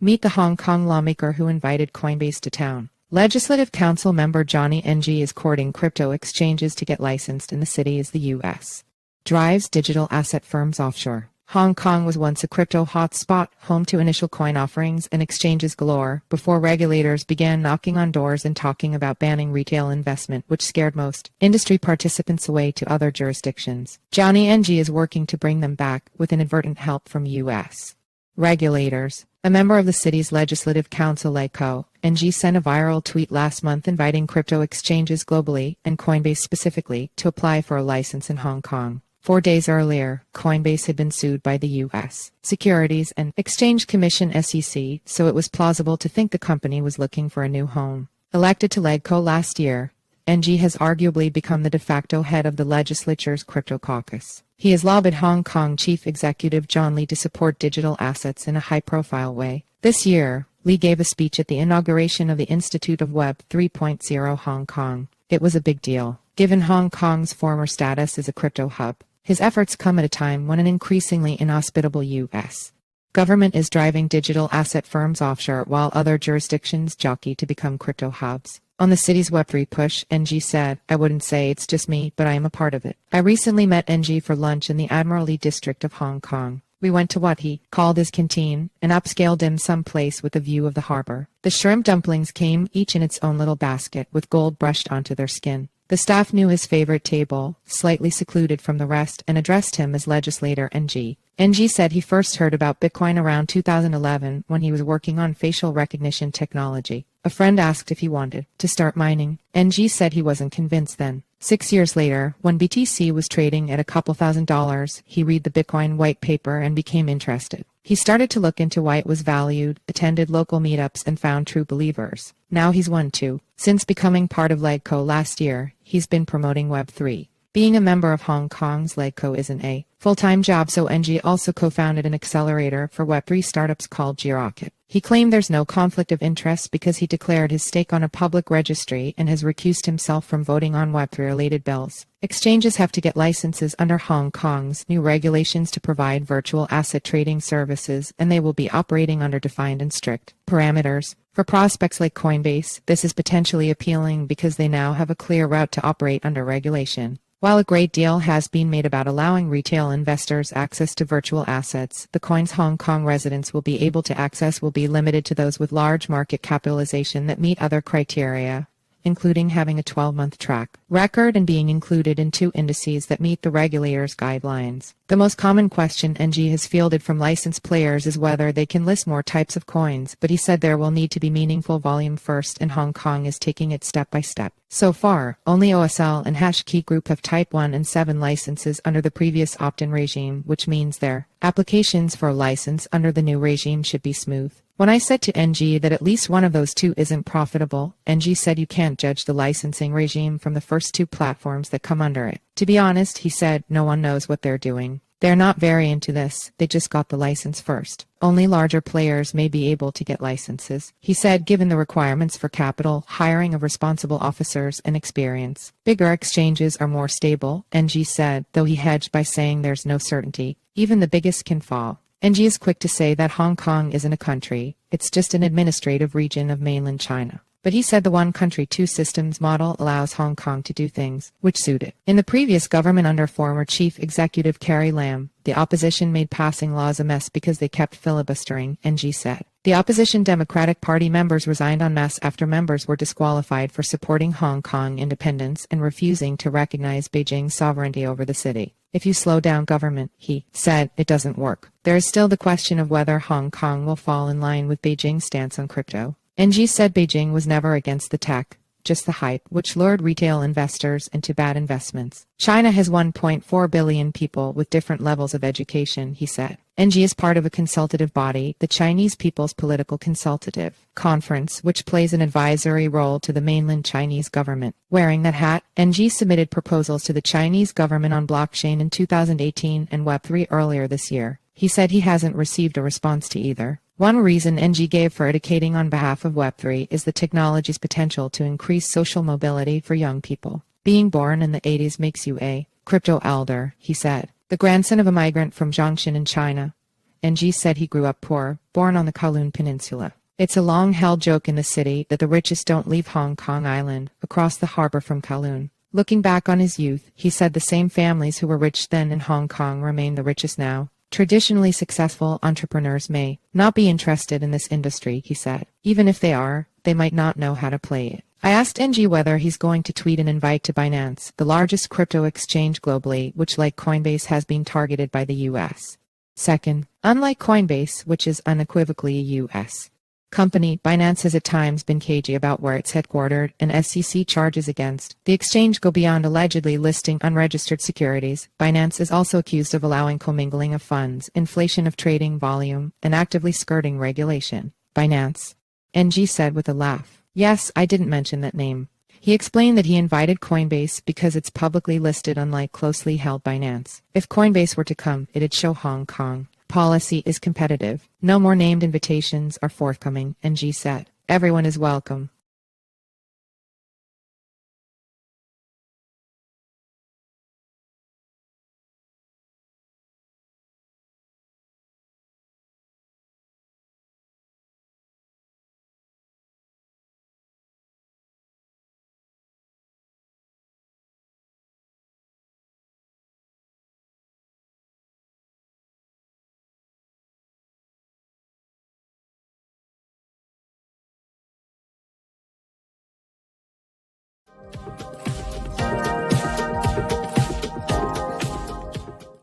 Meet the Hong Kong lawmaker who invited Coinbase to town. Legislative Council member Johnny Ng is courting crypto exchanges to get licensed in the city as the U.S. drives digital asset firms offshore. Hong Kong was once a crypto hotspot, home to initial coin offerings and exchanges galore, before regulators began knocking on doors and talking about banning retail investment, which scared most industry participants away to other jurisdictions. Johnny Ng is working to bring them back, with inadvertent help from U.S. regulators. A member of the city's Legislative Council, LegCo, Ng sent a viral tweet last month inviting crypto exchanges globally, and Coinbase specifically, to apply for a license in Hong Kong. 4 days earlier, Coinbase had been sued by the U.S. Securities and Exchange Commission (SEC), so it was plausible to think the company was looking for a new home. Elected to LegCo last year, Ng has arguably become the de facto head of the legislature's crypto caucus. He has lobbied Hong Kong Chief Executive John Lee to support digital assets in a high-profile way. This year, Lee gave a speech at the inauguration of the Institute of Web 3.0 Hong Kong. It was a big deal, given Hong Kong's former status as a crypto hub. His efforts come at a time when an increasingly inhospitable U.S. government is driving digital asset firms offshore while other jurisdictions jockey to become crypto hubs. On the city's Web3 push, Ng said, "I wouldn't say it's just me, but I am a part of it. I recently met Ng for lunch in the Admiralty district of Hong Kong. We went to what he called his canteen, an upscale dim sum place with a view of the harbor. The shrimp dumplings came each in its own little basket with gold brushed onto their skin. The staff knew his favorite table, slightly secluded from the rest, and addressed him as Legislator Ng. Ng said he first heard about Bitcoin around 2011 when he was working on facial recognition technology. A friend asked if he wanted to start mining. Ng said he wasn't convinced then. 6 years later, when BTC was trading at a couple $1,000s, he read the Bitcoin white paper and became interested. He started to look into why it was valued, attended local meetups, and found true believers. Now he's one too. Since becoming part of LegCo last year, he's been promoting Web3. Being a member of Hong Kong's LegCo isn't a full-time job, so Ng also co-founded an accelerator for Web3 startups called G-Rocket. He claimed there's no conflict of interest because he declared his stake on a public registry and has recused himself from voting on Web3-related bills. Exchanges have to get licenses under Hong Kong's new regulations to provide virtual asset trading services, and they will be operating under defined and strict parameters. For prospects like Coinbase, this is potentially appealing because they now have a clear route to operate under regulation. While a great deal has been made about allowing retail investors access to virtual assets, the coins Hong Kong residents will be able to access will be limited to those with large market capitalization that meet other criteria, including having a 12-month track record and being included in 2 indices that meet the regulators' guidelines. The most common question Ng has fielded from licensed players is whether they can list more types of coins, but he said there will need to be meaningful volume first, and Hong Kong is taking it step by step. So far, only OSL and HashKey Group have Type 1 and 7 licenses under the previous opt-in regime, which means their applications for a license under the new regime should be smooth. When I said to Ng that at least one of those 2 isn't profitable, Ng said you can't judge the licensing regime from the first 2 platforms that come under it. To be honest, he said, no one knows what they're doing. They're not very into this, they just got the license first. Only larger players may be able to get licenses. He said given the requirements for capital, hiring of responsible officers, and experience, bigger exchanges are more stable, Ng said, though he hedged by saying there's no certainty. Even the biggest can fall. Ng is quick to say that Hong Kong isn't a country, it's just an administrative region of mainland China. But he said the one country, 2 systems model allows Hong Kong to do things which suit it. In the previous government under former Chief Executive Carrie Lam, the opposition made passing laws a mess because they kept filibustering, Ng said. The opposition Democratic Party members resigned en masse after members were disqualified for supporting Hong Kong independence and refusing to recognize Beijing's sovereignty over the city. If you slow down government, he said, it doesn't work. There is still the question of whether Hong Kong will fall in line with Beijing's stance on crypto. Ng said Beijing was never against the tech, just the hype, which lured retail investors into bad investments. China has 1.4 billion people with different levels of education, he said. Ng is part of a consultative body, the Chinese People's Political Consultative Conference, which plays an advisory role to the mainland Chinese government. Wearing that hat, Ng submitted proposals to the Chinese government on blockchain in 2018 and Web3 earlier this year. He said he hasn't received a response to either. One reason Ng gave for advocating on behalf of Web3 is the technology's potential to increase social mobility for young people. Being born in the 80s makes you a crypto elder, he said. The grandson of a migrant from Zhongshan in China, NG said he grew up poor, born on the Kowloon Peninsula. It's a long-held joke in the city that the richest don't leave Hong Kong Island, across the harbor from Kowloon. Looking back on his youth, he said the same families who were rich then in Hong Kong remain the richest now. Traditionally successful entrepreneurs may not be interested in this industry, he said. Even if they are, they might not know how to play it. I asked NG whether he's going to tweet an invite to Binance, the largest crypto exchange globally, which like Coinbase has been targeted by the US. Second, unlike Coinbase, which is unequivocally a US company, Binance has at times been cagey about where it's headquartered, and SEC charges against the exchange go beyond allegedly listing unregistered securities. Binance is also accused of allowing commingling of funds, inflation of trading volume, and actively skirting regulation. Binance, NG said with a laugh. Yes, I didn't mention that name. He explained that he invited Coinbase because it's publicly listed unlike closely held Binance. If Coinbase were to come, it'd show Hong Kong policy is competitive. No more named invitations are forthcoming, NG said. Everyone is welcome.